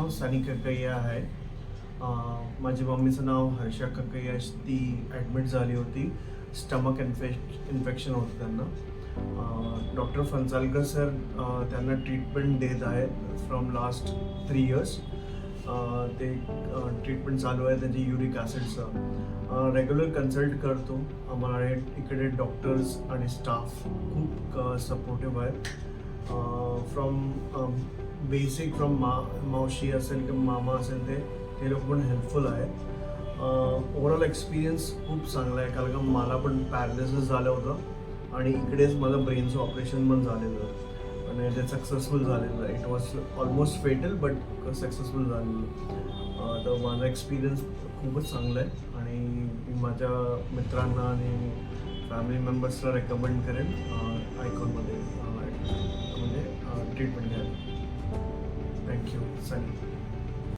नाव सनी कक्कैया आहे. माझ्या मम्मीचं नाव हर्षा कक्कैया. ती ॲडमिट झाली होती. स्टमक इन्फेक्शन होतं त्यांना. डॉक्टर फन्सालकर सर त्यांना ट्रीटमेंट देत आहेत फ्रॉम लास्ट 3 years. ते ट्रीटमेंट चालू आहे त्यांची युरिक ॲसिडचं. रेग्युलर कन्सल्ट करतो. आम्हाला इकडे डॉक्टर्स आणि स्टाफ खूप सपोर्टिव्ह आहेत. फ्रॉम बेसिक फ्रॉम मावशी असेल किंवा मामा असेल ते लोक पण हेल्पफुल आहेत. ओव्हरऑल एक्सपिरियन्स खूप चांगला आहे, कारण का मला पण पॅरालिसिस झालं होतं आणि इकडेच मला ब्रेनचं ऑपरेशन पण झालेलं आणि ते सक्सेसफुल झालेलं. It was almost fatal but successful झालेलं. तर माझा एक्सपिरियन्स खूपच चांगला आहे आणि मी माझ्या मित्रांना आणि फॅमिली मेंबर्सला रेकमेंड करेन आयकॉनमध्ये म्हणजे ट्रीटमेंट घ्यायला. थँक्यू सनी.